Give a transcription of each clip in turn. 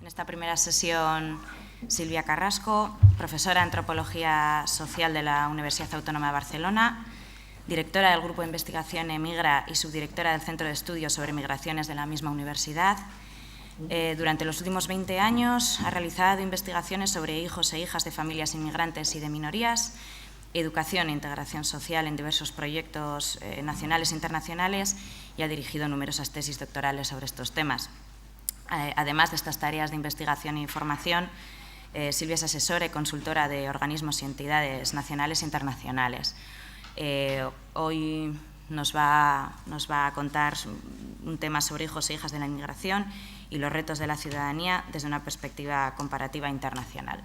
esta primera sesión Silvia Carrasco, profesora de Antropología Social de la Universidad Autónoma de Barcelona, directora del Grupo de Investigación Emigra y subdirectora del Centro de Estudios sobre Migraciones de la misma universidad. Durante los últimos 20 años ha realizado investigaciones sobre hijos e hijas de familias inmigrantes y de minorías, educación e integración social en diversos proyectos nacionales e internacionales y ha dirigido numerosas tesis doctorales sobre estos temas. Además de estas tareas de investigación e información, Silvia es asesora y consultora de organismos y entidades nacionales e internacionales. Hoy nos va a contar un tema sobre hijos e hijas de la inmigración y los retos de la ciudadanía desde una perspectiva comparativa internacional.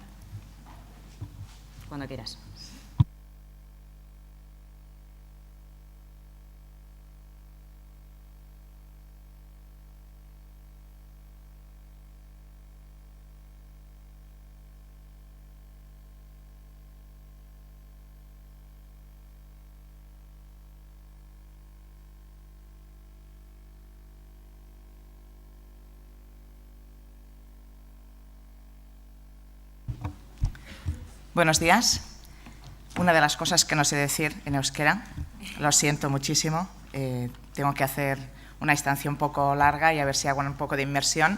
Cuando quieras. Buenos días. Una de las cosas que no sé decir en euskera, lo siento muchísimo, tengo que hacer una instancia un poco larga y a ver si hago un poco de inmersión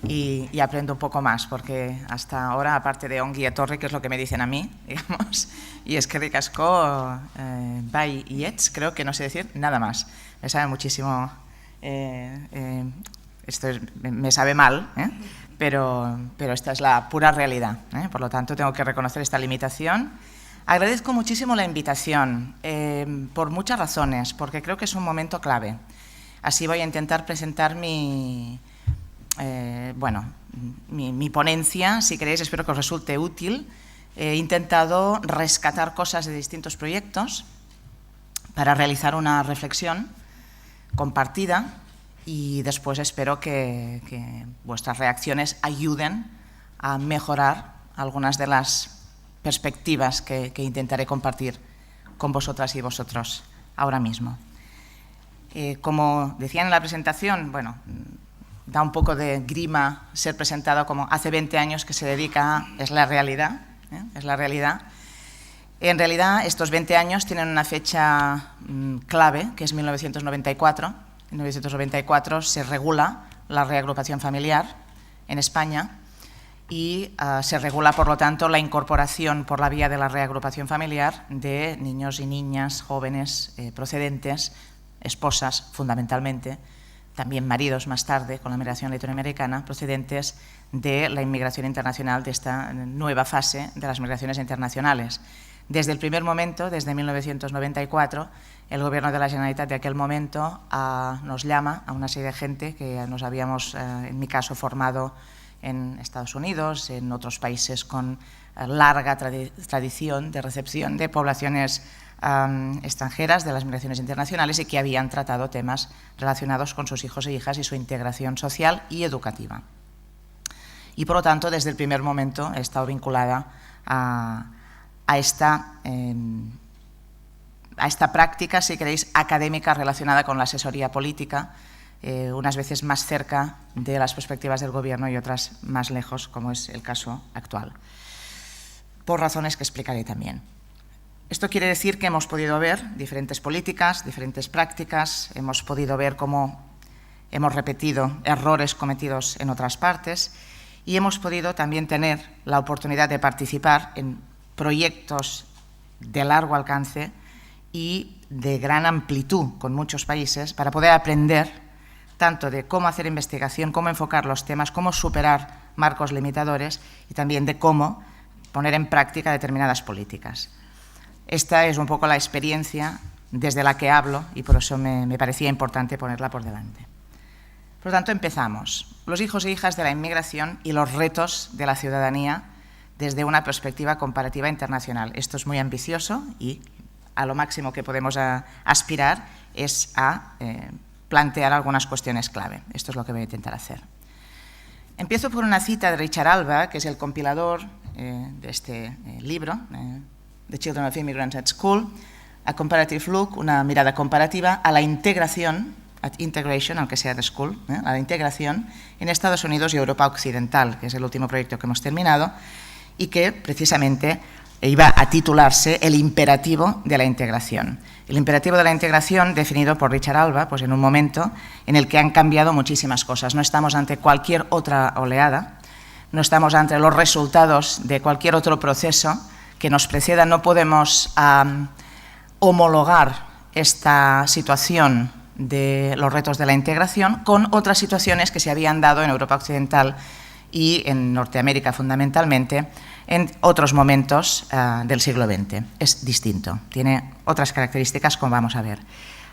y aprendo un poco más, porque hasta ahora, aparte de ongi etorri, que es lo que me dicen a mí, digamos, y eskerrik asko, bai y etz, creo que no sé decir nada más. Me sabe muchísimo, me sabe mal, pero esta es la pura realidad, por lo tanto tengo que reconocer esta limitación. Agradezco muchísimo la invitación, por muchas razones, porque creo que es un momento clave. Así voy a intentar presentar mi ponencia, si queréis, espero que os resulte útil. He intentado rescatar cosas de distintos proyectos para realizar una reflexión compartida y después espero que vuestras reacciones ayuden a mejorar algunas de las perspectivas que intentaré compartir con vosotras y vosotros ahora mismo. Como decían en la presentación, bueno, da un poco de grima ser presentado como hace 20 años que se dedica a… es la realidad, es la realidad. En realidad, estos 20 años tienen una fecha clave, que es 1994. En 1994 se regula la reagrupación familiar en España y se regula, por lo tanto, la incorporación por la vía de la reagrupación familiar de niños y niñas jóvenes procedentes, esposas fundamentalmente, también maridos más tarde con la migración latinoamericana, procedentes de la inmigración internacional, de esta nueva fase de las migraciones internacionales. Desde el primer momento, desde 1994, el Gobierno de la Generalitat de aquel momento nos llama a una serie de gente que nos habíamos, en mi caso, formado en Estados Unidos, en otros países con larga tradición de recepción de poblaciones extranjeras de las migraciones internacionales y que habían tratado temas relacionados con sus hijos e hijas y su integración social y educativa. Y, por lo tanto, desde el primer momento he estado vinculada a esta práctica, si queréis, académica relacionada con la asesoría política, unas veces más cerca de las perspectivas del Gobierno y otras más lejos, como es el caso actual, por razones que explicaré también. Esto quiere decir que hemos podido ver diferentes políticas, diferentes prácticas, hemos podido ver cómo hemos repetido errores cometidos en otras partes y hemos podido también tener la oportunidad de participar en proyectos de largo alcance y de gran amplitud con muchos países para poder aprender tanto de cómo hacer investigación, cómo enfocar los temas, cómo superar marcos limitadores y también de cómo poner en práctica determinadas políticas. Esta es un poco la experiencia desde la que hablo y por eso me parecía importante ponerla por delante. Por lo tanto, empezamos. Los hijos e hijas de la inmigración y los retos de la ciudadanía desde una perspectiva comparativa internacional. Esto es muy ambicioso y a lo máximo que podemos aspirar es a plantear algunas cuestiones clave. Esto es lo que voy a intentar hacer. Empiezo por una cita de Richard Alba, que es el compilador de este libro, The Children of Immigrants at School, A Comparative Look, una mirada comparativa a la integración at Integration, aunque sea de School, a la integración en Estados Unidos y Europa Occidental, que es el último proyecto que hemos terminado, y que precisamente iba a titularse El imperativo de la integración. El imperativo de la integración definido por Richard Alba, pues en un momento en el que han cambiado muchísimas cosas. No estamos ante cualquier otra oleada, no estamos ante los resultados de cualquier otro proceso que nos preceda. No podemos homologar esta situación de los retos de la integración con otras situaciones que se habían dado en Europa Occidental y en Norteamérica fundamentalmente en otros momentos del siglo XX. Es distinto, tiene otras características como vamos a ver.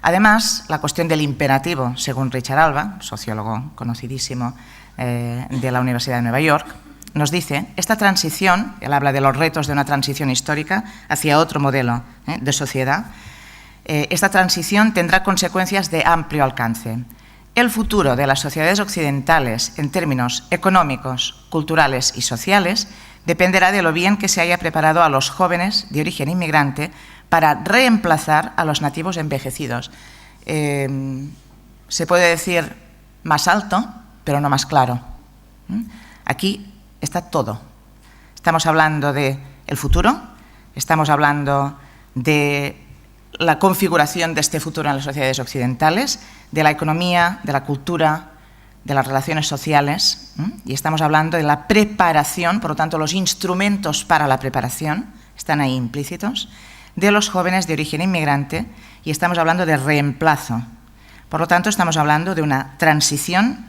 Además, la cuestión del imperativo, según Richard Alba, sociólogo conocidísimo de la Universidad de Nueva York, nos dice, esta transición, él habla de los retos de una transición histórica hacia otro modelo de sociedad, esta transición tendrá consecuencias de amplio alcance. El futuro de las sociedades occidentales en términos económicos, culturales y sociales dependerá de lo bien que se haya preparado a los jóvenes de origen inmigrante para reemplazar a los nativos envejecidos. Se puede decir más alto, pero no más claro. Aquí está todo. Estamos hablando del futuro, estamos hablando de la configuración de este futuro en las sociedades occidentales, de la economía, de la cultura, de las relaciones sociales, y estamos hablando de la preparación, por lo tanto los instrumentos para la preparación están ahí implícitos, de los jóvenes de origen inmigrante, y estamos hablando de reemplazo. Por lo tanto, estamos hablando de una transición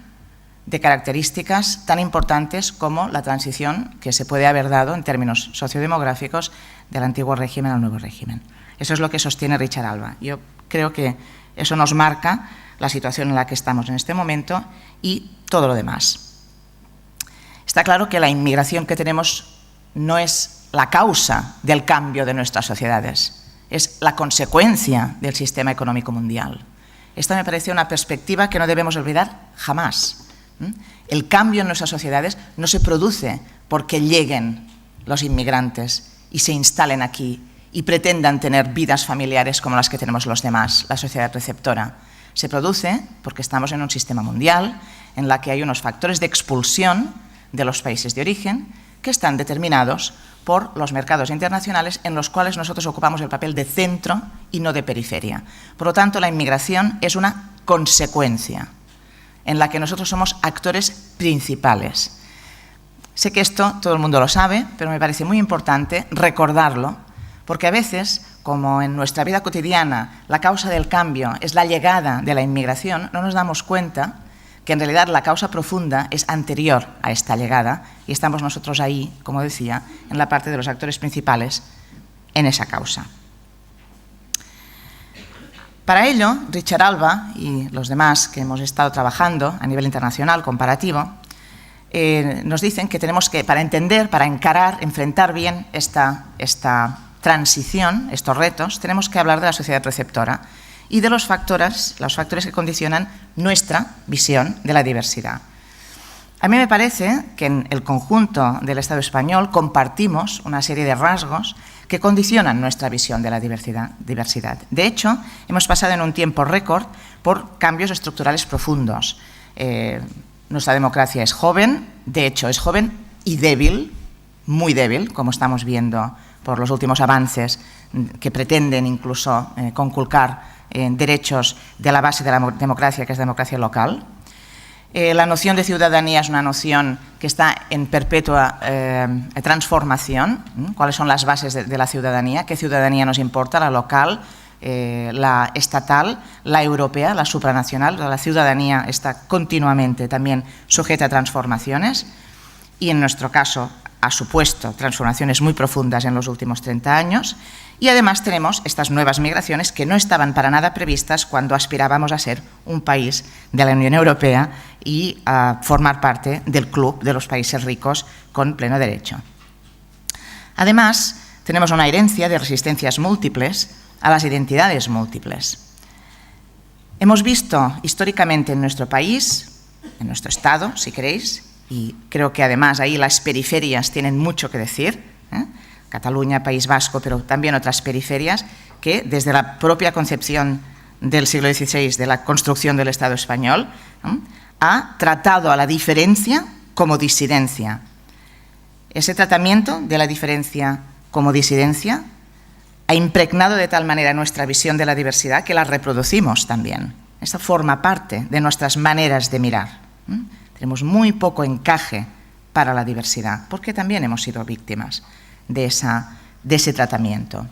de características tan importantes como la transición que se puede haber dado en términos sociodemográficos del antiguo régimen al nuevo régimen. Eso es lo que sostiene Richard Alba. Yo creo que eso nos marca la situación en la que estamos en este momento y todo lo demás. Está claro que la inmigración que tenemos no es la causa del cambio de nuestras sociedades, es la consecuencia del sistema económico mundial. Esta me parece una perspectiva que no debemos olvidar jamás. El cambio en nuestras sociedades no se produce porque lleguen los inmigrantes y se instalen aquí y pretendan tener vidas familiares como las que tenemos los demás, la sociedad receptora. Se produce porque estamos en un sistema mundial en la que hay unos factores de expulsión de los países de origen que están determinados por los mercados internacionales en los cuales nosotros ocupamos el papel de centro y no de periferia. Por lo tanto, la inmigración es una consecuencia en la que nosotros somos actores principales. Sé que esto todo el mundo lo sabe, pero me parece muy importante recordarlo, porque a veces, como en nuestra vida cotidiana, la causa del cambio es la llegada de la inmigración, no nos damos cuenta que en realidad la causa profunda es anterior a esta llegada y estamos nosotros ahí, como decía, en la parte de los actores principales en esa causa. Para ello, Richard Alba y los demás que hemos estado trabajando a nivel internacional comparativo, nos dicen que tenemos que, para entender, para encarar, enfrentar bien esta transición, estos retos, tenemos que hablar de la sociedad receptora y de los factores que condicionan nuestra visión de la diversidad. A mí me parece que en el conjunto del Estado español compartimos una serie de rasgos que condicionan nuestra visión de la diversidad. De hecho, hemos pasado en un tiempo récord por cambios estructurales profundos. Nuestra democracia es joven, de hecho es joven y débil, muy débil, como estamos viendo por los últimos avances que pretenden incluso conculcar derechos de la base de la democracia, que es la democracia local. La noción de ciudadanía es una noción que está en perpetua transformación. ¿Cuáles son las bases de la ciudadanía? ¿Qué ciudadanía nos importa? ¿La local, la estatal, la europea, la supranacional? La ciudadanía está continuamente también sujeta a transformaciones y en nuestro caso ha supuesto transformaciones muy profundas en los últimos 30 años y además tenemos estas nuevas migraciones que no estaban para nada previstas cuando aspirábamos a ser un país de la Unión Europea y a formar parte del club de los países ricos con pleno derecho. Además, tenemos una herencia de resistencias múltiples a las identidades múltiples. Hemos visto históricamente en nuestro país, en nuestro Estado, si queréis, y creo que además ahí las periferias tienen mucho que decir, Cataluña, País Vasco, pero también otras periferias, que desde la propia concepción del siglo XVI, de la construcción del Estado español, ha tratado a la diferencia como disidencia. Ese tratamiento de la diferencia como disidencia ha impregnado de tal manera nuestra visión de la diversidad que la reproducimos también. Esto forma parte de nuestras maneras de mirar. Tenemos muy poco encaje para la diversidad, porque también hemos sido víctimas de ese tratamiento.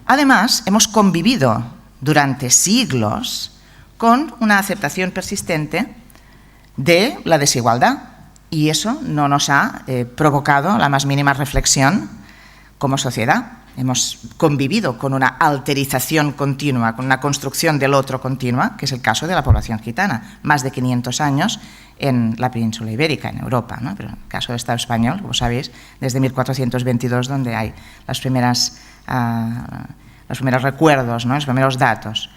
Además, hemos convivido durante siglos con una aceptación persistente de la desigualdad, y eso no nos ha provocado la más mínima reflexión como sociedad. Hemos convivido con una alterización continua, con una construcción del otro continua, que es el caso de la población gitana, más de 500 años en la península ibérica, en Europa, ¿no? Pero en el caso del Estado español, como sabéis, desde 1422, donde hay los primeros recuerdos, ¿no? Los primeros datos.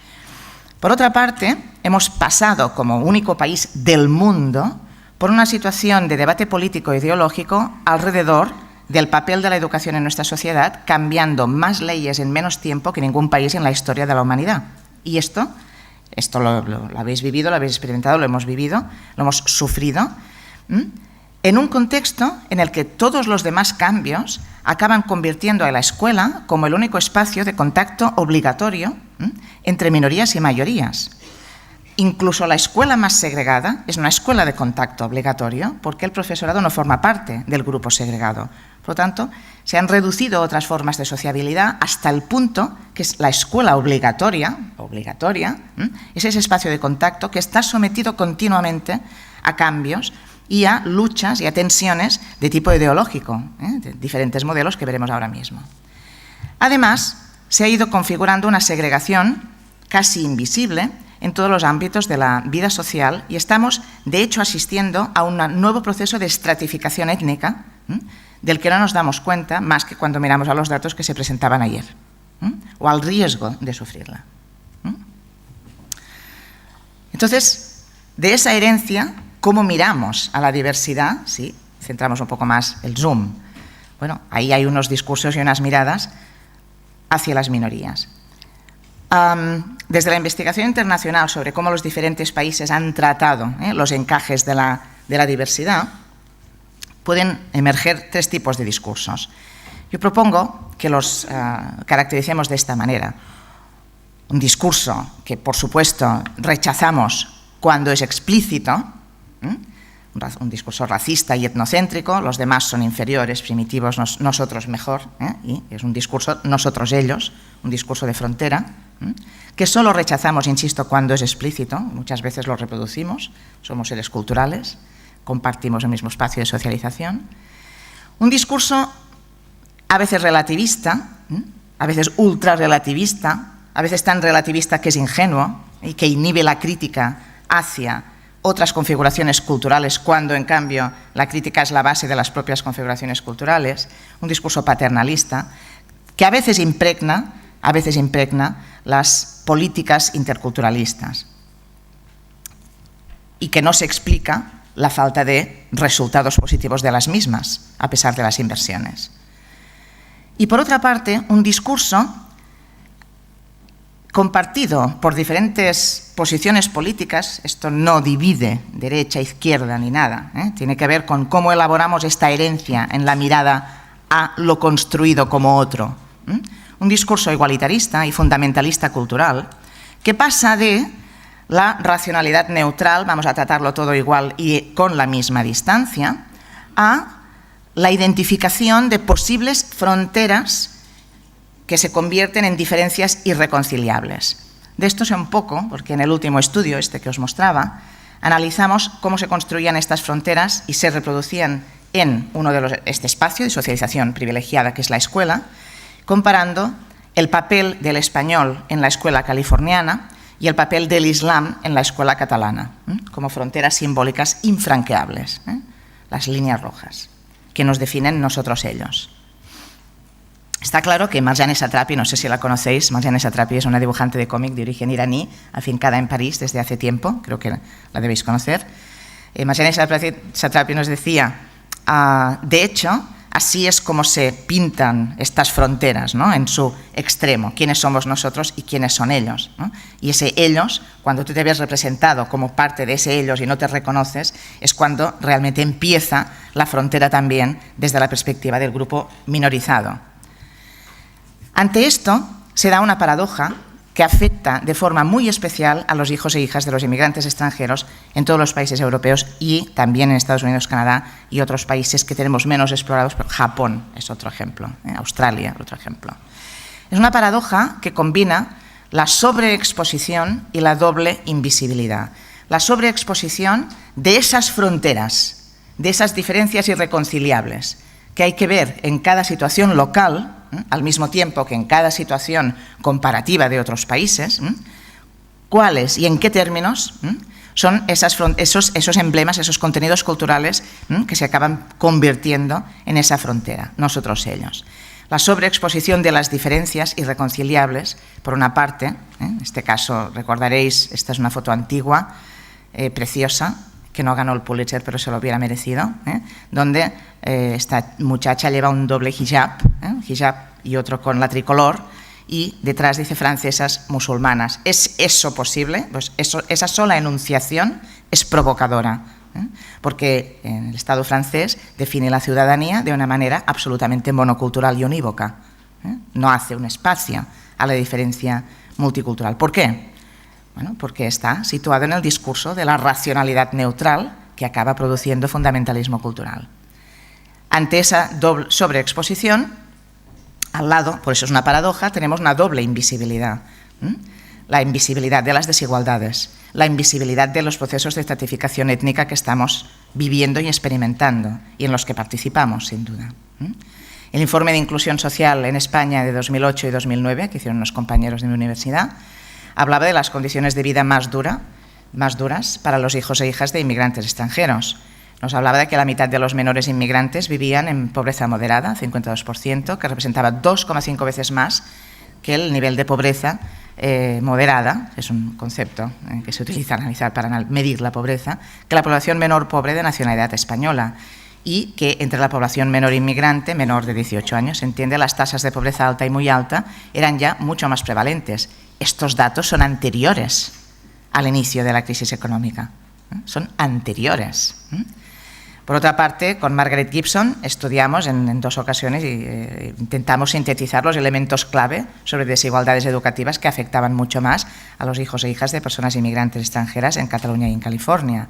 Por otra parte, hemos pasado como único país del mundo por una situación de debate político e ideológico alrededor del papel de la educación en nuestra sociedad, cambiando más leyes en menos tiempo que ningún país en la historia de la humanidad. Y esto lo habéis vivido, lo habéis experimentado, lo hemos vivido, lo hemos sufrido, en un contexto en el que todos los demás cambios acaban convirtiendo a la escuela como el único espacio de contacto obligatorio entre minorías y mayorías. Incluso la escuela más segregada es una escuela de contacto obligatorio porque el profesorado no forma parte del grupo segregado. Por lo tanto, se han reducido otras formas de sociabilidad hasta el punto que es la escuela obligatoria, es ese espacio de contacto que está sometido continuamente a cambios y a luchas y a tensiones de tipo ideológico, de diferentes modelos que veremos ahora mismo. Además, se ha ido configurando una segregación casi invisible en todos los ámbitos de la vida social y estamos, de hecho, asistiendo a un nuevo proceso de estratificación étnica del que no nos damos cuenta más que cuando miramos a los datos que se presentaban ayer o al riesgo de sufrirla. Entonces, de esa herencia, ¿cómo miramos a la diversidad? Sí, centramos un poco más el zoom. Bueno, ahí hay unos discursos y unas miradas hacia las minorías. Desde la investigación internacional sobre cómo los diferentes países han tratado los encajes de la diversidad, pueden emerger tres tipos de discursos. Yo propongo que los caractericemos de esta manera. Un discurso que, por supuesto, rechazamos cuando es explícito, un discurso racista y etnocéntrico, los demás son inferiores, primitivos, nosotros mejor, y es un discurso nosotros-ellos, un discurso de frontera, que solo rechazamos, insisto, cuando es explícito, muchas veces lo reproducimos, somos seres culturales, compartimos el mismo espacio de socialización. Un discurso a veces relativista, a veces ultra relativista, a veces tan relativista que es ingenuo y que inhibe la crítica hacia otras configuraciones culturales, cuando en cambio la crítica es la base de las propias configuraciones culturales, un discurso paternalista que a veces impregna las políticas interculturalistas y que no se explica la falta de resultados positivos de las mismas, a pesar de las inversiones. Y por otra parte, un discurso compartido por diferentes posiciones políticas, esto no divide derecha, izquierda ni nada, tiene que ver con cómo elaboramos esta herencia en la mirada a lo construido como otro. Un discurso igualitarista y fundamentalista cultural que pasa de la racionalidad neutral, vamos a tratarlo todo igual y con la misma distancia, a la identificación de posibles fronteras que se convierten en diferencias irreconciliables. De esto sé un poco, porque en el último estudio, que os mostraba, analizamos cómo se construían estas fronteras y se reproducían en este espacio de socialización privilegiada que es la escuela, comparando el papel del español en la escuela californiana y el papel del Islam en la escuela catalana, como fronteras simbólicas infranqueables, las líneas rojas, que nos definen nosotros-ellos. Está claro que Marjane Satrapi, no sé si la conocéis, Marjane Satrapi es una dibujante de cómic de origen iraní, afincada en París desde hace tiempo, creo que la debéis conocer. Marjane Satrapi nos decía, de hecho, Así es como se pintan estas fronteras, ¿no?, en su extremo, quiénes somos nosotros y quiénes son ellos, ¿no? Y ese ellos, cuando tú te ves representado como parte de ese ellos y no te reconoces, es cuando realmente empieza la frontera también desde la perspectiva del grupo minorizado. Ante esto se da una paradoja que afecta de forma muy especial a los hijos e hijas de los inmigrantes extranjeros en todos los países europeos y también en Estados Unidos, Canadá y otros países que tenemos menos explorados, pero Japón es otro ejemplo, Australia otro ejemplo. Es una paradoja que combina la sobreexposición y la doble invisibilidad. La sobreexposición de esas fronteras, de esas diferencias irreconciliables que hay que ver en cada situación local, al mismo tiempo que en cada situación comparativa de otros países, cuáles y en qué términos son esos emblemas, esos contenidos culturales que se acaban convirtiendo en esa frontera, nosotros ellos. La sobreexposición de las diferencias irreconciliables, por una parte, en este caso recordaréis, esta es una foto antigua, preciosa, que no ganó el Pulitzer, pero se lo hubiera merecido, donde esta muchacha lleva un doble hijab, hijab y otro con la tricolor, y detrás dice francesas musulmanas. ¿Es eso posible? Pues esa sola enunciación es provocadora, porque el Estado francés define la ciudadanía de una manera absolutamente monocultural y unívoca. No hace un espacio a la diferencia multicultural. ¿Por qué? Bueno, porque está situado en el discurso de la racionalidad neutral que acaba produciendo fundamentalismo cultural. Ante esa doble sobreexposición, al lado, por eso es una paradoja, tenemos una doble invisibilidad. La invisibilidad de las desigualdades, la invisibilidad de los procesos de estratificación étnica que estamos viviendo y experimentando y en los que participamos, sin duda. El informe de inclusión social en España de 2008 y 2009, que hicieron unos compañeros de mi universidad, hablaba de las condiciones de vida más duras para los hijos e hijas de inmigrantes extranjeros. Nos hablaba de que la mitad de los menores inmigrantes vivían en pobreza moderada, 52%, que representaba 2,5 veces más que el nivel de pobreza moderada, que es un concepto que se utiliza para medir la pobreza, que la población menor pobre de nacionalidad española, y que entre la población menor inmigrante, menor de 18 años, se entiende, las tasas de pobreza alta y muy alta eran ya mucho más prevalentes. Estos datos son anteriores al inicio de la crisis económica, son anteriores. Por otra parte, con Margaret Gibson estudiamos en 2 ocasiones e intentamos sintetizar los elementos clave sobre desigualdades educativas que afectaban mucho más a los hijos e hijas de personas inmigrantes extranjeras en Cataluña y en California,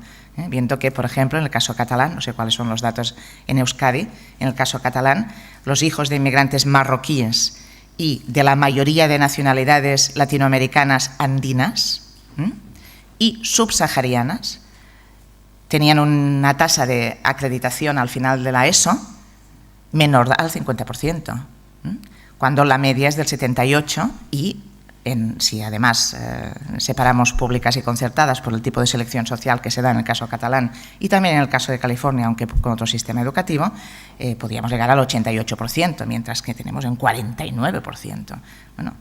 viendo que, por ejemplo, en el caso catalán, no sé cuáles son los datos en Euskadi, en el caso catalán, los hijos de inmigrantes marroquíes y de la mayoría de nacionalidades latinoamericanas andinas y subsaharianas tenían una tasa de acreditación al final de la ESO menor al 50%, cuando la media es del 78% y si además separamos públicas y concertadas por el tipo de selección social que se da en el caso catalán y también en el caso de California, aunque con otro sistema educativo, podríamos llegar al 88%, mientras que tenemos un 49%. Bueno,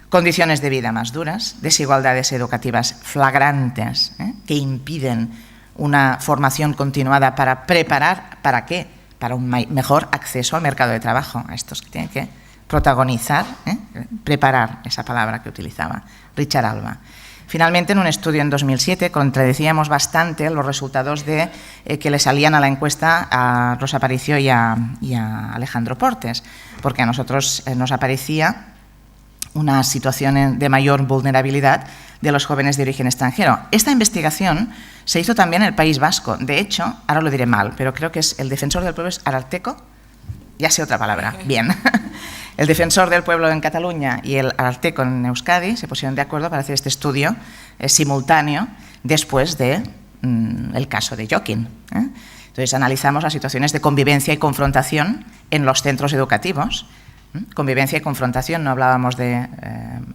condiciones de vida más duras, desigualdades educativas flagrantes que impiden una formación continuada para preparar, ¿para qué? Para un mejor acceso al mercado de trabajo, a estos que tienen que protagonizar, preparar, esa palabra que utilizaba Richard Alba. Finalmente, en un estudio en 2007, contradecíamos bastante los resultados que le salían a la encuesta a Rosa Aparicio y a Alejandro Portes, porque a nosotros nos aparecía una situación de mayor vulnerabilidad de los jóvenes de origen extranjero. Esta investigación se hizo también en el País Vasco. De hecho, ahora lo diré mal, pero creo que es el defensor del pueblo, ¿es Ararteko? Ya sé otra palabra, bien. El defensor del pueblo en Cataluña y el Ararteko en Euskadi se pusieron de acuerdo para hacer este estudio simultáneo después del caso de Joaquín. Entonces, analizamos las situaciones de convivencia y confrontación en los centros educativos. Convivencia y confrontación, no hablábamos de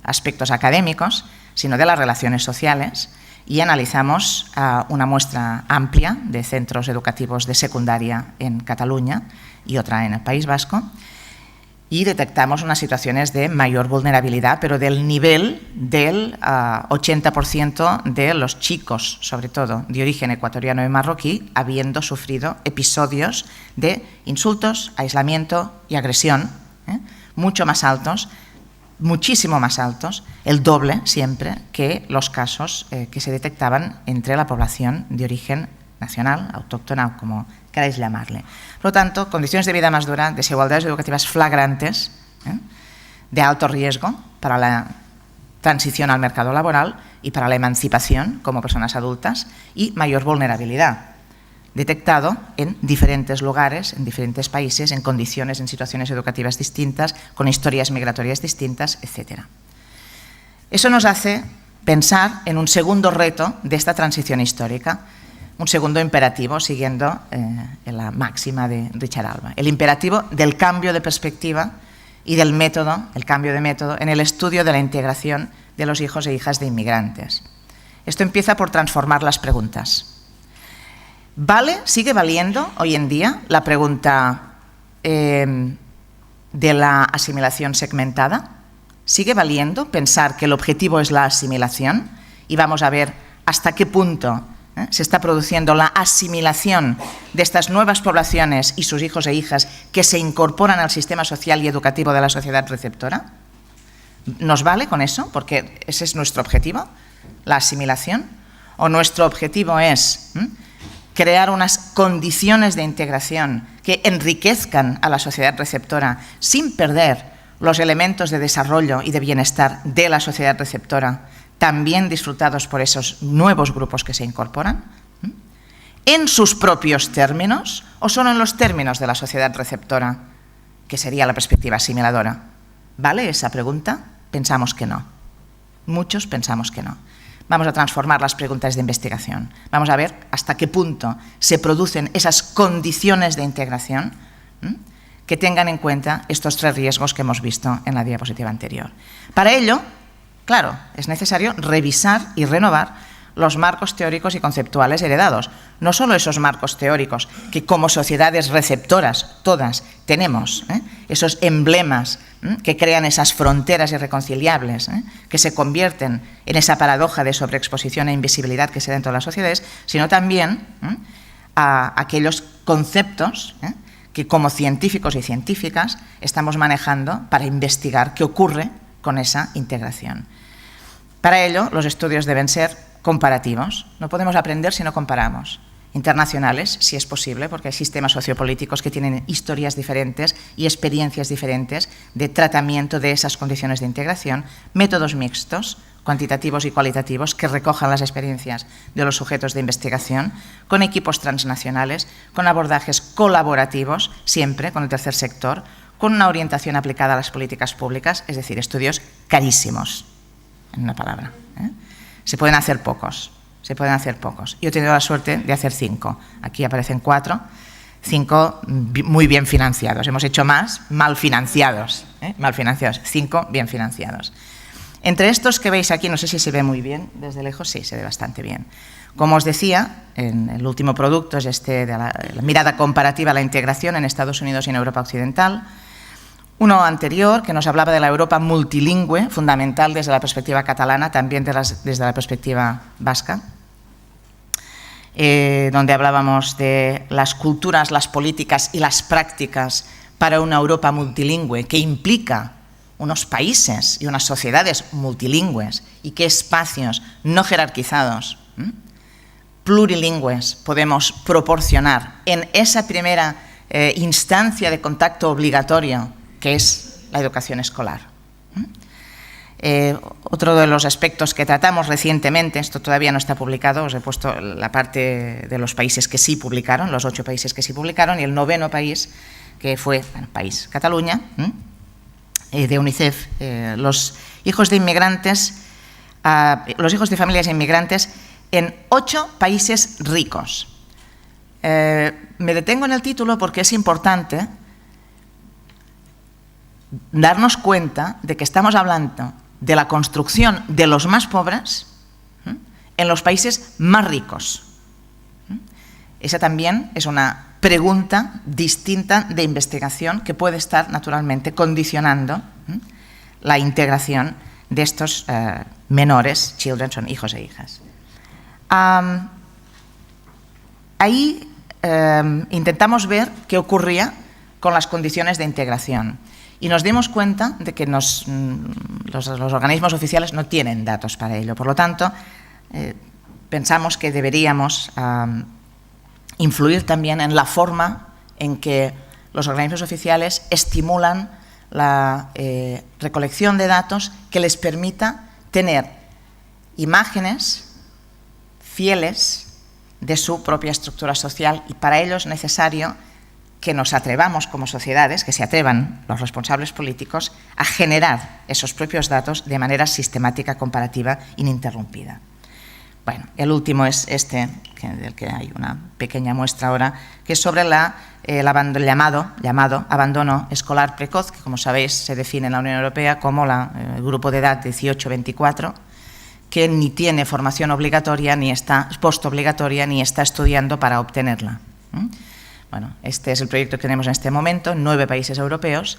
aspectos académicos, sino de las relaciones sociales, y analizamos una muestra amplia de centros educativos de secundaria en Cataluña y otra en el País Vasco, y detectamos unas situaciones de mayor vulnerabilidad, pero del nivel del 80% de los chicos, sobre todo de origen ecuatoriano y marroquí, habiendo sufrido episodios de insultos, aislamiento y agresión, mucho más altos, muchísimo más altos, el doble siempre que los casos que se detectaban entre la población de origen nacional, autóctona, como queráis llamarle. Por lo tanto, condiciones de vida más duras, desigualdades educativas flagrantes, de alto riesgo para la transición al mercado laboral y para la emancipación como personas adultas, y mayor vulnerabilidad, detectado en diferentes lugares, en diferentes países, en condiciones, en situaciones educativas distintas, con historias migratorias distintas, etc. Eso nos hace pensar en un segundo reto de esta transición histórica, un segundo imperativo, siguiendo la máxima de Richard Alba, el imperativo del cambio de perspectiva y del método, el cambio de método en el estudio de la integración de los hijos e hijas de inmigrantes. Esto empieza por transformar las preguntas. ¿Sigue valiendo hoy en día la pregunta de la asimilación segmentada? ¿Sigue valiendo pensar que el objetivo es la asimilación? Y vamos a ver hasta qué punto se está produciendo la asimilación de estas nuevas poblaciones y sus hijos e hijas que se incorporan al sistema social y educativo de la sociedad receptora. ¿Nos vale con eso? Porque ese es nuestro objetivo, la asimilación. ¿O nuestro objetivo es crear unas condiciones de integración que enriquezcan a la sociedad receptora sin perder los elementos de desarrollo y de bienestar de la sociedad receptora, también disfrutados por esos nuevos grupos que se incorporan? ¿En sus propios términos o solo en los términos de la sociedad receptora, que sería la perspectiva asimiladora? ¿Vale esa pregunta? Pensamos que no. Muchos pensamos que no. Vamos a transformar las preguntas de investigación. Vamos a ver hasta qué punto se producen esas condiciones de integración que tengan en cuenta estos tres riesgos que hemos visto en la diapositiva anterior. Para ello, claro, es necesario revisar y renovar los marcos teóricos y conceptuales heredados. No solo esos marcos teóricos que como sociedades receptoras todas tenemos, esos emblemas que crean esas fronteras irreconciliables, que se convierten en esa paradoja de sobreexposición e invisibilidad que se da en todas las sociedades, sino también a aquellos conceptos que como científicos y científicas estamos manejando para investigar qué ocurre con esa integración. Para ello, los estudios deben ser comparativos. No podemos aprender si no comparamos. Internacionales, si es posible, porque hay sistemas sociopolíticos que tienen historias diferentes y experiencias diferentes de tratamiento de esas condiciones de integración. Métodos mixtos, cuantitativos y cualitativos, que recojan las experiencias de los sujetos de investigación, con equipos transnacionales, con abordajes colaborativos, siempre con el tercer sector, con una orientación aplicada a las políticas públicas, es decir, estudios carísimos, en una palabra. Se pueden hacer pocos, Yo he tenido la suerte de hacer 5. Aquí aparecen 4, 5 muy bien financiados. Hemos hecho más mal financiados, 5 bien financiados. Entre estos que veis aquí, no sé si se ve muy bien desde lejos, sí, se ve bastante bien. Como os decía, en el último producto es de la mirada comparativa a la integración en Estados Unidos y en Europa Occidental. Uno anterior, que nos hablaba de la Europa multilingüe, fundamental desde la perspectiva catalana, también desde la perspectiva vasca, donde hablábamos de las culturas, las políticas y las prácticas para una Europa multilingüe, que implica unos países y unas sociedades multilingües y qué espacios no jerarquizados, plurilingües, podemos proporcionar en esa primera instancia de contacto obligatorio que es la educación escolar. Otro de los aspectos que tratamos recientemente, esto todavía no está publicado, os he puesto la parte de los países que sí publicaron, los 8 países que sí publicaron, y el 9º país, que fue Cataluña, de UNICEF, los hijos de inmigrantes, los hijos de familias inmigrantes en 8 países ricos. Me detengo en el título porque es importante darnos cuenta de que estamos hablando de la construcción de los más pobres en los países más ricos. Esa también es una pregunta distinta de investigación que puede estar naturalmente condicionando la integración de estos menores, children, son hijos e hijas. Ahí intentamos ver qué ocurría con las condiciones de integración y nos dimos cuenta de que los organismos oficiales no tienen datos para ello. Por lo tanto, pensamos que deberíamos influir también en la forma en que los organismos oficiales estimulan la recolección de datos que les permita tener imágenes fieles de su propia estructura social, y para ello es necesario que nos atrevamos como sociedades, que se atrevan los responsables políticos a generar esos propios datos de manera sistemática, comparativa, ininterrumpida. Bueno, el último es este, del que hay una pequeña muestra ahora, que es sobre el llamado abandono escolar precoz, que como sabéis se define en la Unión Europea como el grupo de edad 18-24, que ni tiene formación obligatoria, ni está postobligatoria, ni está estudiando para obtenerla. Bueno, este es el proyecto que tenemos en este momento en 9 países europeos,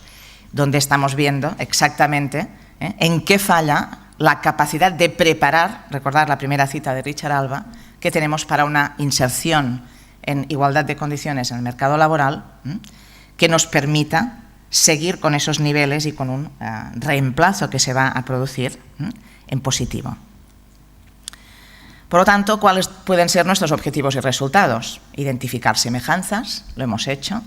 donde estamos viendo exactamente en qué falla la capacidad de preparar, recordar la primera cita de Richard Alba, que tenemos para una inserción en igualdad de condiciones en el mercado laboral, que nos permita seguir con esos niveles y con un reemplazo que se va a producir en positivo. Por lo tanto, ¿cuáles pueden ser nuestros objetivos y resultados? Identificar semejanzas, lo hemos hecho,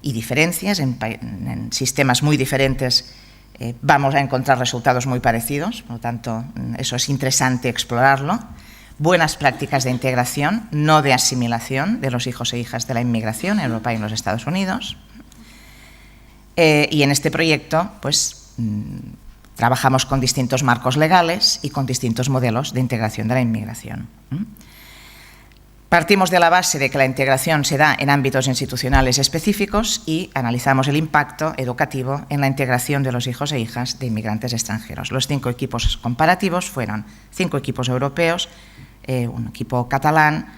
y diferencias. En sistemas muy diferentes vamos a encontrar resultados muy parecidos, por lo tanto, eso es interesante explorarlo. Buenas prácticas de integración, no de asimilación de los hijos e hijas de la inmigración en Europa y en los Estados Unidos. Y en este proyecto, pues, trabajamos con distintos marcos legales y con distintos modelos de integración de la inmigración. Partimos de la base de que la integración se da en ámbitos institucionales específicos y analizamos el impacto educativo en la integración de los hijos e hijas de inmigrantes extranjeros. Los 5 equipos comparativos fueron 5 equipos europeos, un equipo catalán,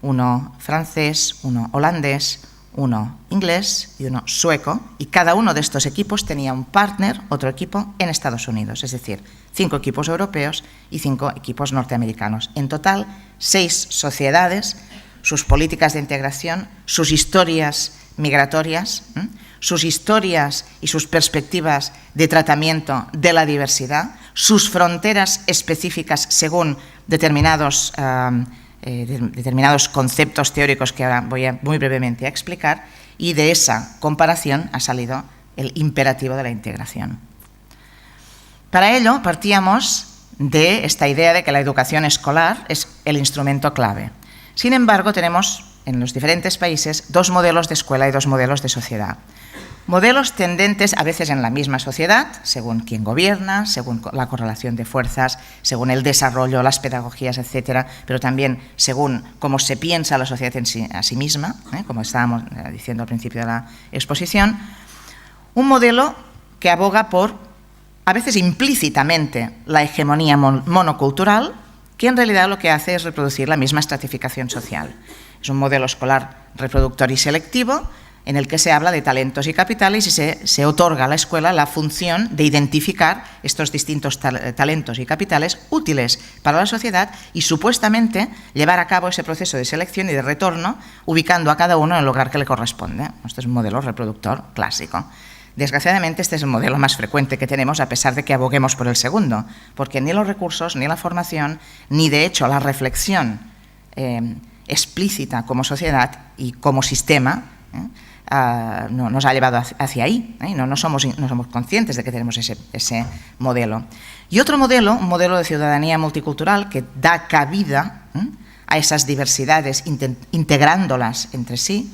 uno francés, uno holandés, uno inglés y uno sueco, y cada uno de estos equipos tenía un partner, otro equipo, en Estados Unidos, es decir, 5 equipos europeos y 5 equipos norteamericanos. En total, 6 sociedades, sus políticas de integración, sus historias migratorias, sus historias y sus perspectivas de tratamiento de la diversidad, sus fronteras específicas según determinados conceptos teóricos que ahora voy muy brevemente a explicar, y de esa comparación ha salido el imperativo de la integración. Para ello partíamos de esta idea de que la educación escolar es el instrumento clave. Sin embargo, tenemos en los diferentes países 2 modelos de escuela y 2 modelos de sociedad. Modelos tendentes a veces en la misma sociedad, según quién gobierna, según la correlación de fuerzas, según el desarrollo, las pedagogías, etcétera, pero también según cómo se piensa la sociedad a sí misma, como estábamos diciendo al principio de la exposición. Un modelo que aboga por, a veces implícitamente, la hegemonía monocultural, que en realidad lo que hace es reproducir la misma estratificación social. Es un modelo escolar reproductor y selectivo, en el que se habla de talentos y capitales y se otorga a la escuela la función de identificar estos distintos talentos y capitales útiles para la sociedad y supuestamente llevar a cabo ese proceso de selección y de retorno, ubicando a cada uno en el lugar que le corresponde. Este es un modelo reproductor clásico. Desgraciadamente, este es el modelo más frecuente que tenemos, a pesar de que aboguemos por el segundo, porque ni los recursos, ni la formación, ni de hecho la reflexión explícita como sociedad y como sistema no nos ha llevado hacia ahí, no somos conscientes de que tenemos ese modelo. Y otro modelo, un modelo de ciudadanía multicultural que da cabida a esas diversidades integrándolas entre sí,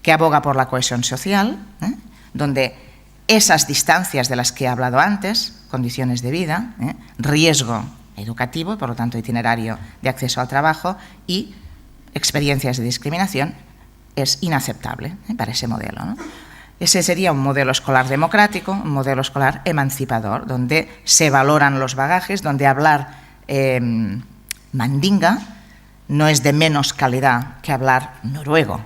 que aboga por la cohesión social, donde esas distancias de las que he hablado antes, condiciones de vida, riesgo educativo y por lo tanto itinerario de acceso al trabajo y experiencias de discriminación, es inaceptable para ese modelo, ¿no? Ese sería un modelo escolar democrático, un modelo escolar emancipador, donde se valoran los bagajes, donde hablar mandinga no es de menos calidad que hablar noruego,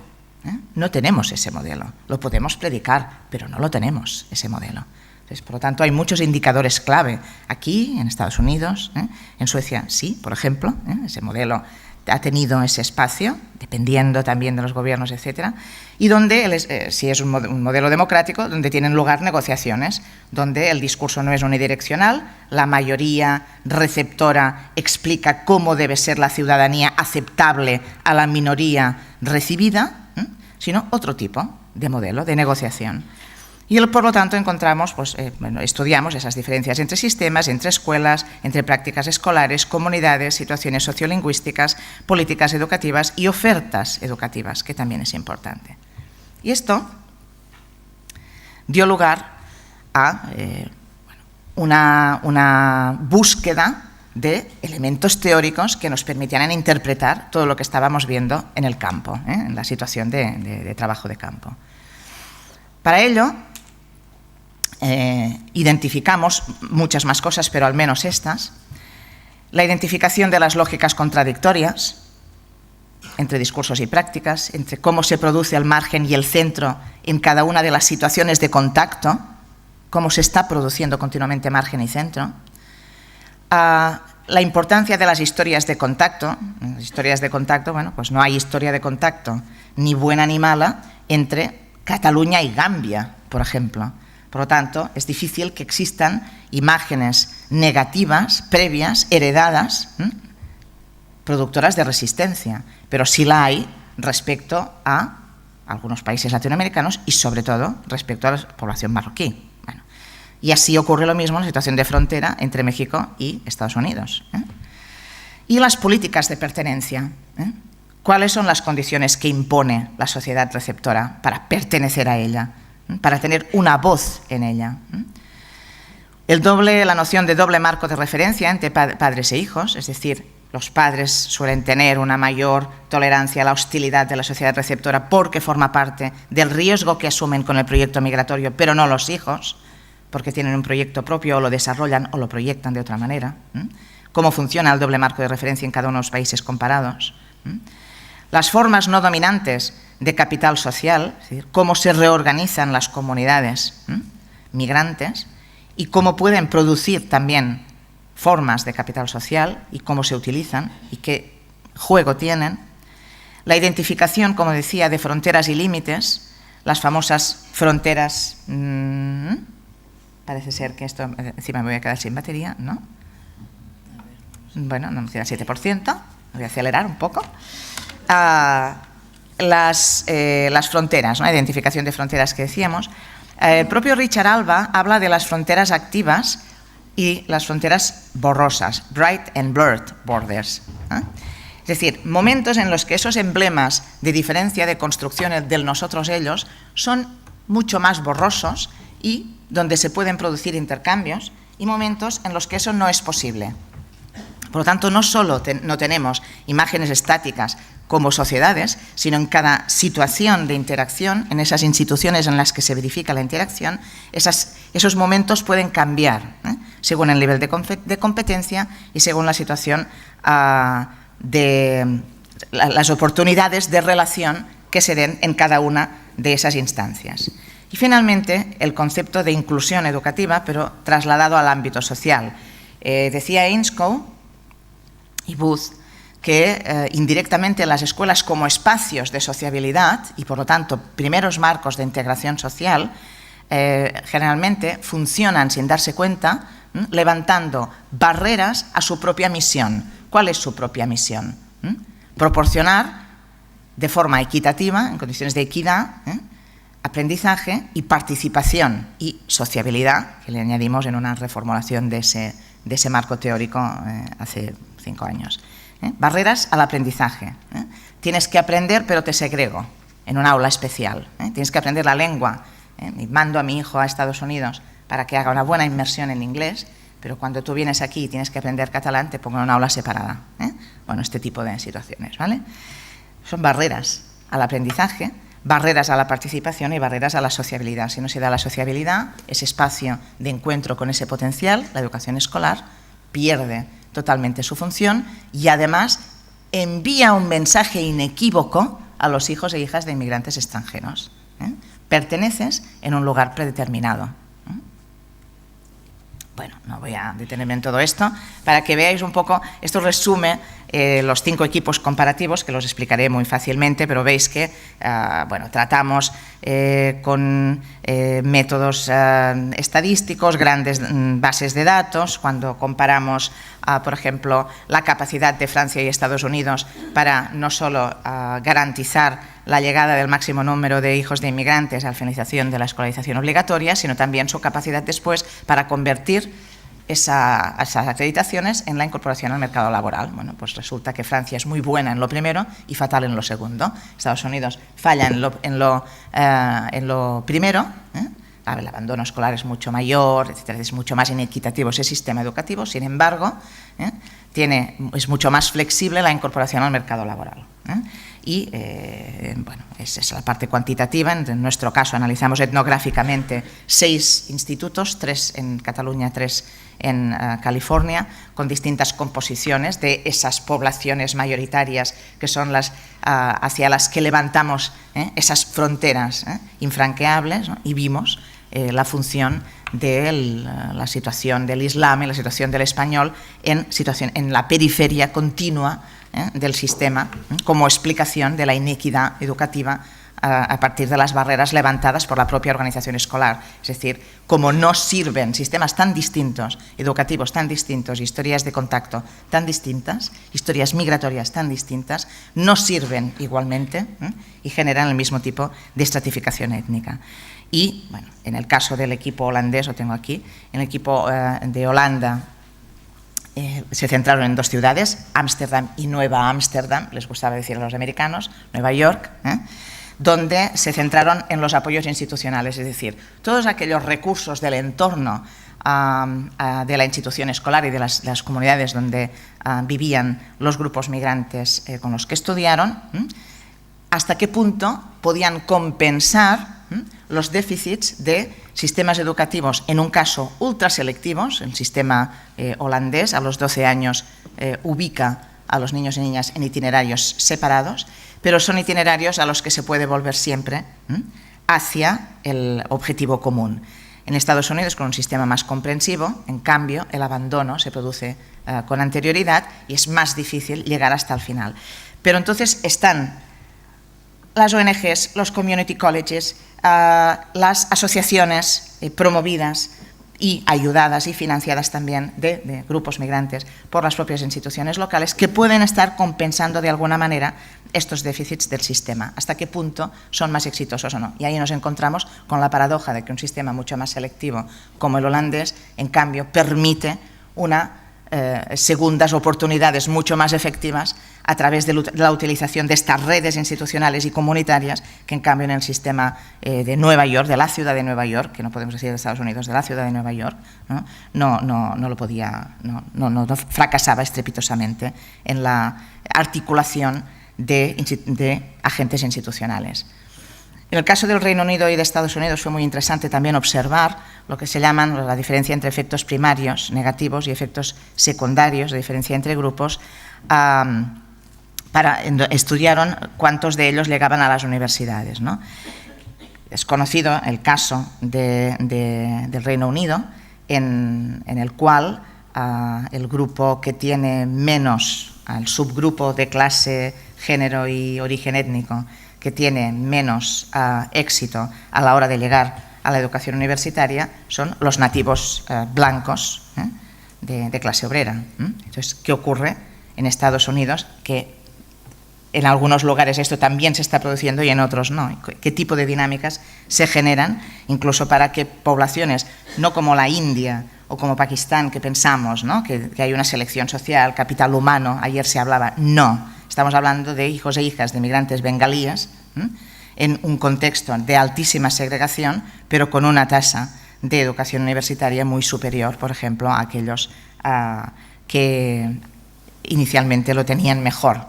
No tenemos ese modelo. Lo podemos predicar, pero no lo tenemos, ese modelo. Entonces, por lo tanto, hay muchos indicadores clave. Aquí, en Estados Unidos, en Suecia, sí, por ejemplo, ese modelo ha tenido ese espacio, dependiendo también de los gobiernos, etcétera, y donde, si es un modelo democrático, donde tienen lugar negociaciones, donde el discurso no es unidireccional, la mayoría receptora explica cómo debe ser la ciudadanía aceptable a la minoría recibida, sino otro tipo de modelo de negociación. Y por lo tanto encontramos, estudiamos esas diferencias entre sistemas, entre escuelas, entre prácticas escolares, comunidades, situaciones sociolingüísticas, políticas educativas y ofertas educativas, que también es importante. Y esto dio lugar a una búsqueda de elementos teóricos que nos permitieran interpretar todo lo que estábamos viendo en el campo, en la situación de trabajo de campo. Para ello, identificamos muchas más cosas, pero al menos estas. La identificación de las lógicas contradictorias entre discursos y prácticas, entre cómo se produce el margen y el centro en cada una de las situaciones de contacto, cómo se está produciendo continuamente margen y centro. La importancia de las historias de contacto. Las historias de contacto, bueno, pues no hay historia de contacto ni buena ni mala entre Cataluña y Gambia, por ejemplo. Por lo tanto, es difícil que existan imágenes negativas, previas, heredadas, productoras de resistencia, pero sí la hay respecto a algunos países latinoamericanos y, sobre todo, respecto a la población marroquí. Bueno, y así ocurre lo mismo en la situación de frontera entre México y Estados Unidos. Y las políticas de pertenencia. ¿Cuáles son las condiciones que impone la sociedad receptora para pertenecer a ella, para tener una voz en ella? La noción de doble marco de referencia entre padres e hijos, es decir, los padres suelen tener una mayor tolerancia a la hostilidad de la sociedad receptora porque forma parte del riesgo que asumen con el proyecto migratorio, pero no los hijos, porque tienen un proyecto propio o lo desarrollan o lo proyectan de otra manera. ¿Cómo funciona el doble marco de referencia en cada uno de los países comparados? Las formas no dominantes de capital social, es decir, cómo se reorganizan las comunidades migrantes y cómo pueden producir también formas de capital social y cómo se utilizan y qué juego tienen. La identificación, como decía, de fronteras y límites, las famosas fronteras. Parece ser que esto, encima me voy a quedar sin batería, ¿no? Bueno, no me queda 7%, voy a acelerar un poco. Las fronteras, ¿no? La identificación de fronteras que decíamos. El propio Richard Alba habla de las fronteras activas y las fronteras borrosas, bright and blurred borders. Es decir, momentos en los que esos emblemas de diferencia, de construcción del nosotros-ellos, son mucho más borrosos y donde se pueden producir intercambios, y momentos en los que eso no es posible. Por lo tanto, no solo no tenemos imágenes estáticas como sociedades, sino en cada situación de interacción, en esas instituciones en las que se verifica la interacción, esos momentos pueden cambiar, según el nivel de competencia y según la situación de las oportunidades de relación que se den en cada una de esas instancias. Y finalmente, el concepto de inclusión educativa, pero trasladado al ámbito social. Decía Ainscow y Booth que indirectamente las escuelas como espacios de sociabilidad y por lo tanto primeros marcos de integración social generalmente funcionan sin darse cuenta, levantando barreras a su propia misión. ¿Cuál es su propia misión? Proporcionar de forma equitativa, en condiciones de equidad, aprendizaje y participación y sociabilidad, que le añadimos en una reformulación de ese marco teórico hace 5 años. Barreras al aprendizaje. Tienes que aprender, pero te segrego en un aula especial. Tienes que aprender la lengua. Mando a mi hijo a Estados Unidos para que haga una buena inmersión en inglés, pero cuando tú vienes aquí y tienes que aprender catalán, te pongo en una aula separada. Bueno, este tipo de situaciones, ¿vale? Son barreras al aprendizaje, barreras a la participación y barreras a la sociabilidad. Si no se da la sociabilidad, ese espacio de encuentro con ese potencial, la educación escolar, pierde totalmente su función y además envía un mensaje inequívoco a los hijos e hijas de inmigrantes extranjeros. Perteneces en un lugar predeterminado. Bueno, no voy a detenerme en todo esto, para que veáis un poco, esto resume los 5 equipos comparativos, que los explicaré muy fácilmente, pero veis que bueno, tratamos con métodos estadísticos, grandes bases de datos, cuando comparamos, por ejemplo, la capacidad de Francia y Estados Unidos para no solo garantizar la llegada del máximo número de hijos de inmigrantes a la finalización de la escolarización obligatoria, sino también su capacidad después para convertir esas acreditaciones en la incorporación al mercado laboral. Bueno, pues resulta que Francia es muy buena en lo primero y fatal en lo segundo. Estados Unidos falla en lo primero, el abandono escolar es mucho mayor, etcétera, es mucho más inequitativo ese sistema educativo, sin embargo, es mucho más flexible la incorporación al mercado laboral. Y bueno, esa es la parte cuantitativa. En nuestro caso analizamos etnográficamente 6 institutos, 3 en Cataluña, 3 en California, con distintas composiciones de esas poblaciones mayoritarias que son las hacia las que levantamos esas fronteras infranqueables, ¿no? Y vimos la función de la situación del Islam y la situación del español en la periferia continua del sistema, como explicación de la inequidad educativa a partir de las barreras levantadas por la propia organización escolar. Es decir, como no sirven sistemas tan distintos, educativos tan distintos, historias de contacto tan distintas, historias migratorias tan distintas, no sirven igualmente y generan el mismo tipo de estratificación étnica. Y, bueno, en el caso del equipo holandés, lo tengo aquí, en el equipo de Holanda, se centraron en 2 ciudades, Ámsterdam y Nueva Ámsterdam, les gustaba decir a los americanos, Nueva York, donde se centraron en los apoyos institucionales, es decir, todos aquellos recursos del entorno de la institución escolar y de las comunidades donde vivían los grupos migrantes con los que estudiaron, hasta qué punto podían compensar los déficits de sistemas educativos, en un caso ultraselectivos. El sistema holandés a los 12 años ubica a los niños y niñas en itinerarios separados, pero son itinerarios a los que se puede volver siempre hacia el objetivo común. En Estados Unidos, con un sistema más comprensivo, en cambio, el abandono se produce con anterioridad y es más difícil llegar hasta el final. Pero entonces están las ONGs, los community colleges, las asociaciones promovidas y ayudadas y financiadas también de grupos migrantes por las propias instituciones locales, que pueden estar compensando de alguna manera estos déficits del sistema. ¿Hasta qué punto son más exitosos o no? Y ahí nos encontramos con la paradoja de que un sistema mucho más selectivo como el holandés, en cambio, permite segundas oportunidades mucho más efectivas a través de la utilización de estas redes institucionales y comunitarias, que en cambio en el sistema de Nueva York, de la ciudad de Nueva York, que no podemos decir de Estados Unidos, de la ciudad de Nueva York, no fracasaba estrepitosamente en la articulación de agentes institucionales. En el caso del Reino Unido y de Estados Unidos fue muy interesante también observar lo que se llaman la diferencia entre efectos primarios negativos y efectos secundarios, la diferencia entre grupos. Estudiaron cuántos de ellos llegaban a las universidades, ¿no? Es conocido el caso del Reino Unido, en el cual el grupo que tiene menos, el subgrupo de clase, género y origen étnico, que tiene menos éxito a la hora de llegar a la educación universitaria son los nativos blancos de clase obrera. Entonces, ¿qué ocurre en Estados Unidos? Que en algunos lugares esto también se está produciendo y en otros no. ¿Qué tipo de dinámicas se generan incluso para que poblaciones, no como la India o como Pakistán, que pensamos, ¿no?, que hay una selección social, capital humano, ayer se hablaba, no. Estamos hablando de hijos e hijas de migrantes bengalíes en un contexto de altísima segregación, pero con una tasa de educación universitaria muy superior, por ejemplo, a aquellos que inicialmente lo tenían mejor,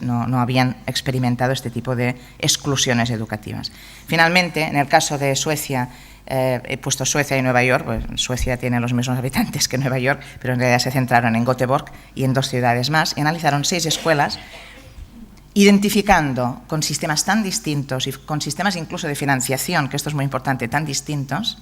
no habían experimentado este tipo de exclusiones educativas. Finalmente, en el caso de Suecia, he puesto Suecia y Nueva York, pues Suecia tiene los mismos habitantes que Nueva York, pero en realidad se centraron en Göteborg y en 2 ciudades más, y analizaron 6 escuelas identificando con sistemas tan distintos y con sistemas incluso de financiación, que esto es muy importante, tan distintos,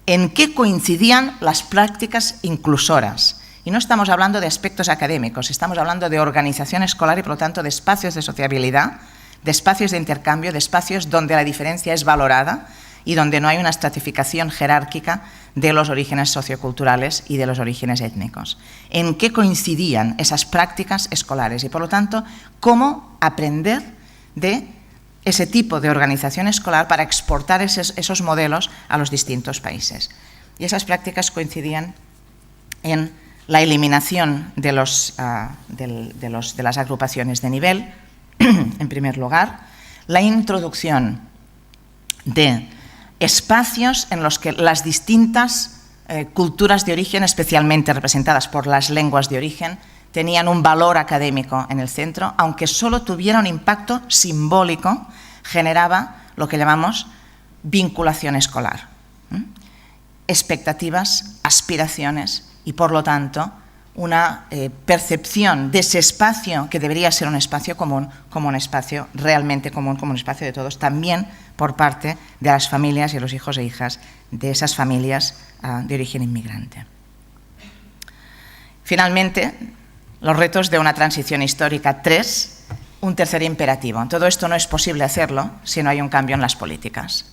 en qué coincidían las prácticas inclusoras. Y no estamos hablando de aspectos académicos, estamos hablando de organización escolar y, por lo tanto, de espacios de sociabilidad, de espacios de intercambio, de espacios donde la diferencia es valorada y donde no hay una estratificación jerárquica de los orígenes socioculturales y de los orígenes étnicos. ¿En qué coincidían esas prácticas escolares? Y, por lo tanto, cómo aprender de ese tipo de organización escolar para exportar esos modelos a los distintos países. Y esas prácticas coincidían en la eliminación de las agrupaciones de nivel, en primer lugar, la introducción de espacios en los que las distintas culturas de origen, especialmente representadas por las lenguas de origen, tenían un valor académico en el centro, aunque solo tuviera un impacto simbólico, generaba lo que llamamos vinculación escolar, expectativas, aspiraciones y, por lo tanto, una percepción de ese espacio que debería ser un espacio común como un espacio realmente común, como un espacio de todos, también por parte de las familias y los hijos e hijas de esas familias de origen inmigrante. Finalmente, los retos de una transición histórica. 3, un tercer imperativo. Todo esto no es posible hacerlo si no hay un cambio en las políticas.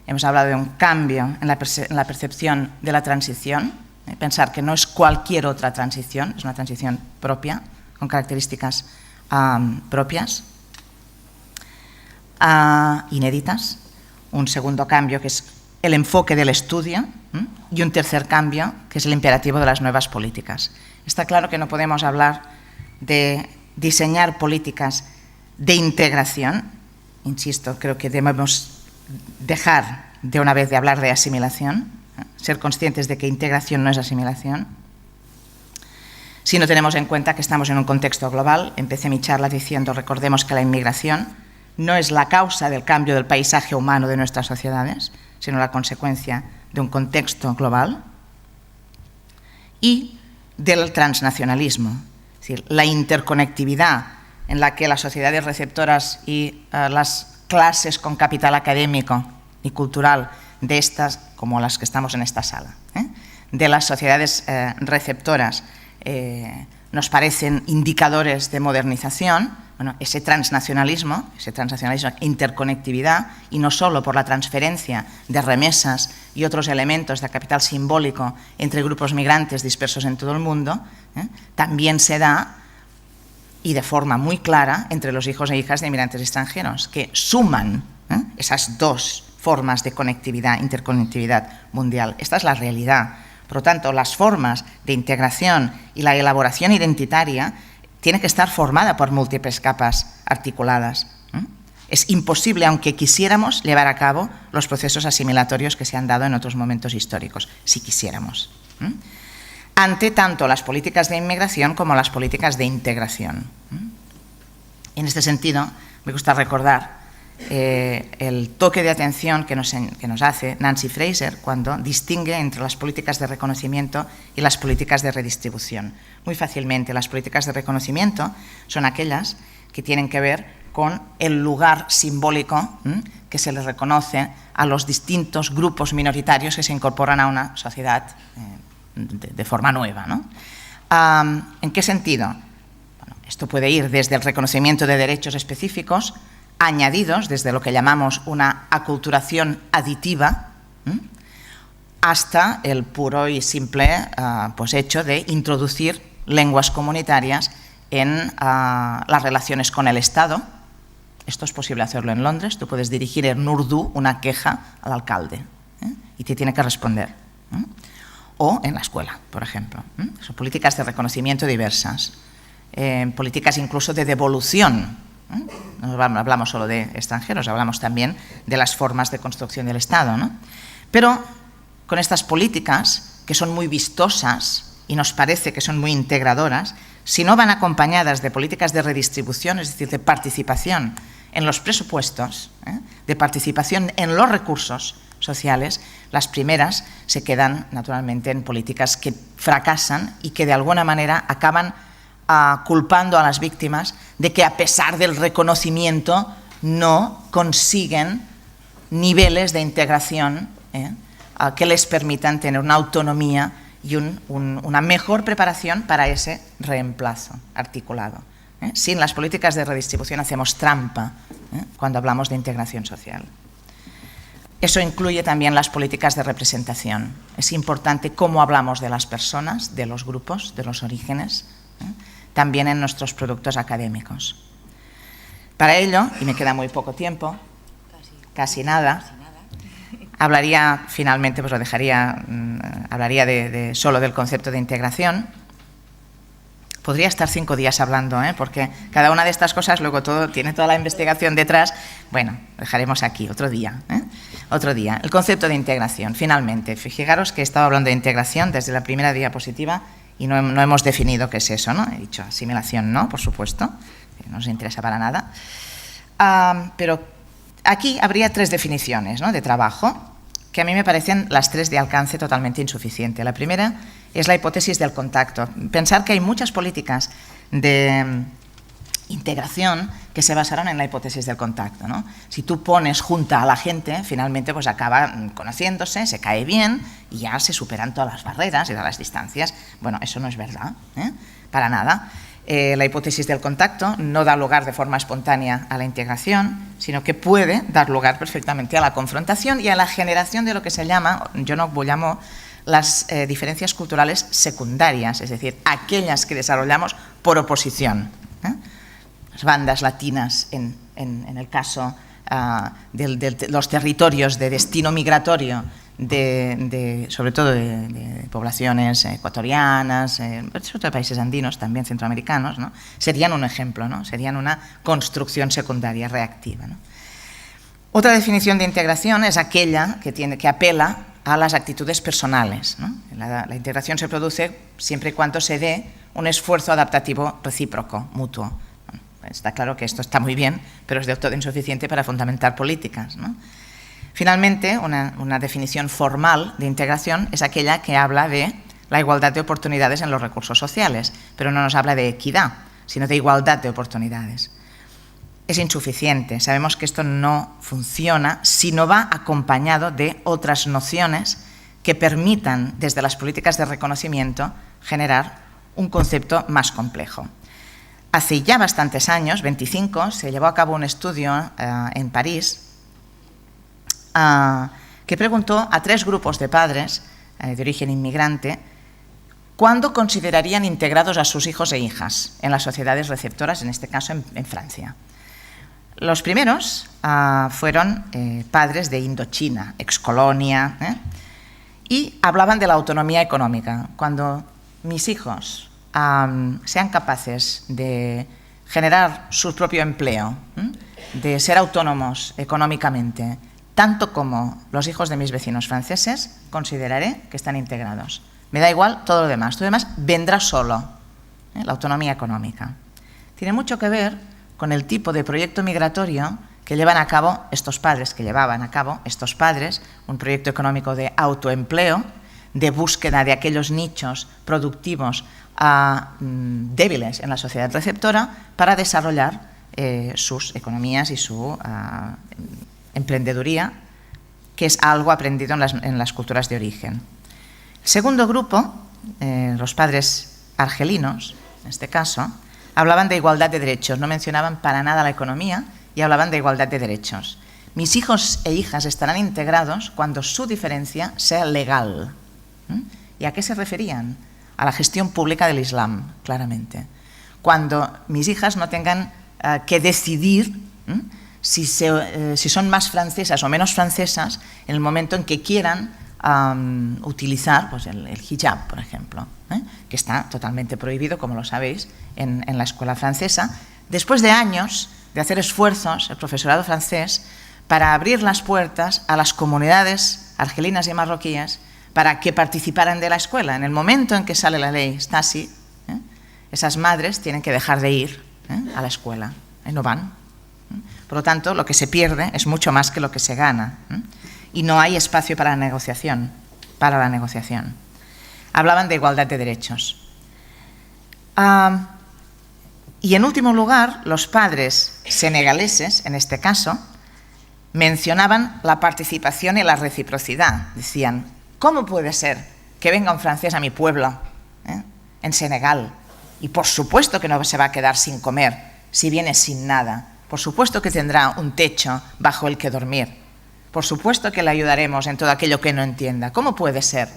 Hemos hablado de un cambio en la percepción de la transición, pensar que no es cualquier otra transición, es una transición propia, con características propias, inéditas. Un segundo cambio, que es el enfoque del estudio, y un tercer cambio, que es el imperativo de las nuevas políticas. Está claro que no podemos hablar de diseñar políticas de integración. Insisto, creo que debemos dejar de una vez de hablar de asimilación, ser conscientes de que integración no es asimilación. Si no tenemos en cuenta que estamos en un contexto global, empecé mi charla diciendo, recordemos que la inmigración no es la causa del cambio del paisaje humano de nuestras sociedades, sino la consecuencia de un contexto global, y del transnacionalismo, es decir, la interconectividad en la que las sociedades receptoras y las clases con capital académico y cultural de estas, como las que estamos en esta sala, de las sociedades receptoras, nos parecen indicadores de modernización. Bueno, ese transnacionalismo, interconectividad, y no solo por la transferencia de remesas y otros elementos de capital simbólico entre grupos migrantes dispersos en todo el mundo, también se da, y de forma muy clara, entre los hijos e hijas de inmigrantes extranjeros, que suman esas dos formas de conectividad, interconectividad mundial. Esta es la realidad. Por lo tanto, las formas de integración y la elaboración identitaria tiene que estar formada por múltiples capas articuladas. Es imposible, aunque quisiéramos, llevar a cabo los procesos asimilatorios que se han dado en otros momentos históricos, si quisiéramos. Ante tanto las políticas de inmigración como las políticas de integración. En este sentido, me gusta recordar el toque de atención que nos hace Nancy Fraser cuando distingue entre las políticas de reconocimiento y las políticas de redistribución. Muy fácilmente, las políticas de reconocimiento son aquellas que tienen que ver con el lugar simbólico que se les reconoce a los distintos grupos minoritarios que se incorporan a una sociedad de forma nueva, ¿no? ¿En qué sentido? Bueno, esto puede ir desde el reconocimiento de derechos específicos, añadidos desde lo que llamamos una aculturación aditiva, hasta el puro y simple hecho de introducir lenguas comunitarias en las relaciones con el Estado. Esto es posible hacerlo en Londres. Tú puedes dirigir en urdu una queja al alcalde y te tiene que responder. O en la escuela, por ejemplo. Son políticas de reconocimiento diversas, políticas incluso de devolución. No hablamos solo de extranjeros, hablamos también de las formas de construcción del Estado, ¿no? Pero con estas políticas, que son muy vistosas y nos parece que son muy integradoras, si no van acompañadas de políticas de redistribución, es decir, de participación en los presupuestos, de participación en los recursos sociales, las primeras se quedan naturalmente en políticas que fracasan y que de alguna manera acaban culpando a las víctimas de que a pesar del reconocimiento no consiguen niveles de integración que les permitan tener una autonomía y una mejor preparación para ese reemplazo articulado. Sin las políticas de redistribución hacemos trampa cuando hablamos de integración social. Eso incluye también las políticas de representación. Es importante cómo hablamos de las personas, de los grupos, de los orígenes, también en nuestros productos académicos. Para ello, y me queda muy poco tiempo, casi nada, hablaría finalmente, pues lo dejaría, hablaría solo del concepto de integración. Podría estar 5 días hablando, porque cada una de estas cosas luego tiene toda la investigación detrás. Bueno, dejaremos aquí otro día. Otro día. El concepto de integración, finalmente. Fijaros que he estado hablando de integración desde la primera diapositiva y no hemos definido qué es eso, ¿no? He dicho asimilación, ¿no? Por supuesto, que no nos interesa para nada. Pero aquí habría 3 definiciones, ¿no?, de trabajo, que a mí me parecen las 3 de alcance totalmente insuficiente. La primera es la hipótesis del contacto. Pensar que hay muchas políticas de integración que se basaron en la hipótesis del contacto, ¿no? Si tú pones junta a la gente, finalmente pues acaba conociéndose, se cae bien y ya se superan todas las barreras y todas las distancias. Bueno, eso no es verdad, para nada. La hipótesis del contacto no da lugar de forma espontánea a la integración, sino que puede dar lugar perfectamente a la confrontación y a la generación de lo que se llama, yo no llamo las diferencias culturales secundarias, es decir, aquellas que desarrollamos por oposición. Las bandas latinas, en el caso de los territorios de destino migratorio, sobre todo de poblaciones ecuatorianas, sobre todo de países andinos, también centroamericanos, ¿no?, serían un ejemplo, ¿no?, serían una construcción secundaria reactiva, ¿no? Otra definición de integración es aquella que apela a las actitudes personales, ¿no? La integración se produce siempre y cuando se dé un esfuerzo adaptativo recíproco, mutuo. Bueno, está claro que esto está muy bien, pero es del todo insuficiente para fundamentar políticas, ¿no? Finalmente, una definición formal de integración es aquella que habla de la igualdad de oportunidades en los recursos sociales, pero no nos habla de equidad, sino de igualdad de oportunidades. Es insuficiente, sabemos que esto no funciona si no va acompañado de otras nociones que permitan, desde las políticas de reconocimiento, generar un concepto más complejo. Hace ya bastantes años, 25, se llevó a cabo un estudio en París que preguntó a 3 grupos de padres de origen inmigrante cuándo considerarían integrados a sus hijos e hijas en las sociedades receptoras, en este caso en Francia. Los primeros fueron padres de Indochina, excolonia, y hablaban de la autonomía económica. Cuando mis hijos sean capaces de generar su propio empleo, de ser autónomos económicamente, tanto como los hijos de mis vecinos franceses, consideraré que están integrados. Me da igual todo lo demás vendrá solo, la autonomía económica. Tiene mucho que ver con el tipo de proyecto migratorio que llevaban a cabo estos padres, un proyecto económico de autoempleo, de búsqueda de aquellos nichos productivos débiles en la sociedad receptora para desarrollar sus economías y su emprendeduría, que es algo aprendido en las culturas de origen. El segundo grupo, los padres argelinos, en este caso, hablaban de igualdad de derechos, no mencionaban para nada la economía y hablaban de igualdad de derechos. Mis hijos e hijas estarán integrados cuando su diferencia sea legal. ¿Y a qué se referían? A la gestión pública del Islam, claramente. Cuando mis hijas no tengan que decidir si son más francesas o menos francesas en el momento en que quieran utilizar pues, el hijab, por ejemplo, que está totalmente prohibido, como lo sabéis, en la escuela francesa. Después de años de hacer esfuerzos, el profesorado francés, para abrir las puertas a las comunidades argelinas y marroquíes para que participaran de la escuela. En el momento en que sale la ley Stasi, esas madres tienen que dejar de ir a la escuela, no van. Por lo tanto, lo que se pierde es mucho más que lo que se gana. Y no hay espacio para la negociación. Hablaban de igualdad de derechos. Y en último lugar, los padres senegaleses, en este caso, mencionaban la participación y la reciprocidad. Decían, ¿cómo puede ser que venga un francés a mi pueblo, en Senegal? Y por supuesto que no se va a quedar sin comer, si viene sin nada. Por supuesto que tendrá un techo bajo el que dormir. Por supuesto que le ayudaremos en todo aquello que no entienda. ¿Cómo puede ser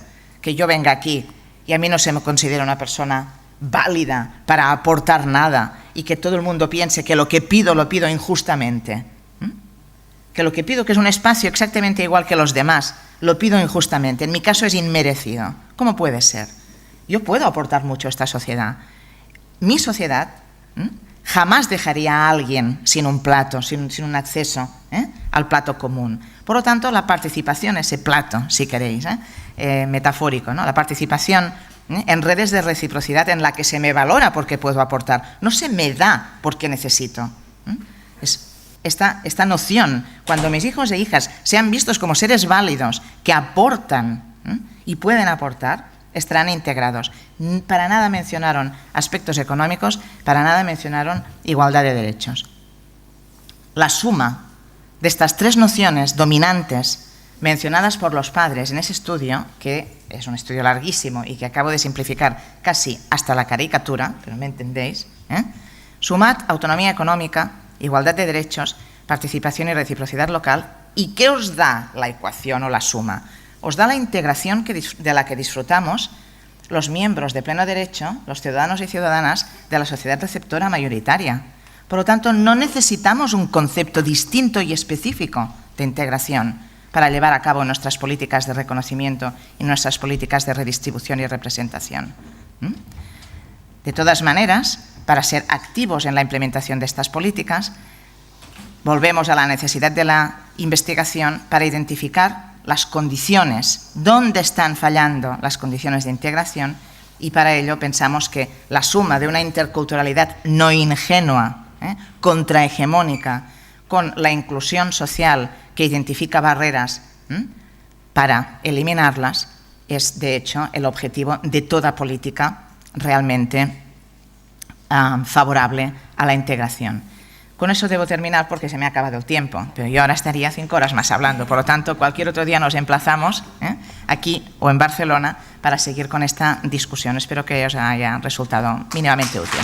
que yo venga aquí y a mí no se me considera una persona válida para aportar nada y que todo el mundo piense que lo que pido lo pido injustamente? Que lo que pido, que es un espacio exactamente igual que los demás, lo pido injustamente. En mi caso es inmerecido. ¿Cómo puede ser? Yo puedo aportar mucho a esta sociedad. Mi sociedad jamás dejaría a alguien sin un plato, sin un acceso al plato común. Por lo tanto, la participación, ese plato, si queréis, metafórico, ¿no? La participación en redes de reciprocidad en la que se me valora porque puedo aportar, no se me da porque necesito. Es esta noción, cuando mis hijos e hijas sean vistos como seres válidos, que aportan y pueden aportar, estarán integrados. Para nada mencionaron aspectos económicos, para nada mencionaron igualdad de derechos. La suma de estas tres nociones dominantes mencionadas por los padres en ese estudio, que es un estudio larguísimo y que acabo de simplificar casi hasta la caricatura, pero me entendéis, sumad autonomía económica, igualdad de derechos, participación y reciprocidad local. ¿Y qué os da la ecuación o la suma? Os da la integración de la que disfrutamos los miembros de pleno derecho, los ciudadanos y ciudadanas de la sociedad receptora mayoritaria. Por lo tanto, no necesitamos un concepto distinto y específico de integración para llevar a cabo nuestras políticas de reconocimiento y nuestras políticas de redistribución y representación. De todas maneras, para ser activos en la implementación de estas políticas, volvemos a la necesidad de la investigación para identificar las condiciones, dónde están fallando las condiciones de integración, y para ello pensamos que la suma de una interculturalidad no ingenua, contrahegemónica, con la inclusión social que identifica barreras para eliminarlas, es de hecho el objetivo de toda política realmente favorable a la integración. Con eso debo terminar porque se me ha acabado el tiempo, pero yo ahora estaría 5 horas más hablando. Por lo tanto, cualquier otro día nos emplazamos aquí o en Barcelona para seguir con esta discusión. Espero que os haya resultado mínimamente útil.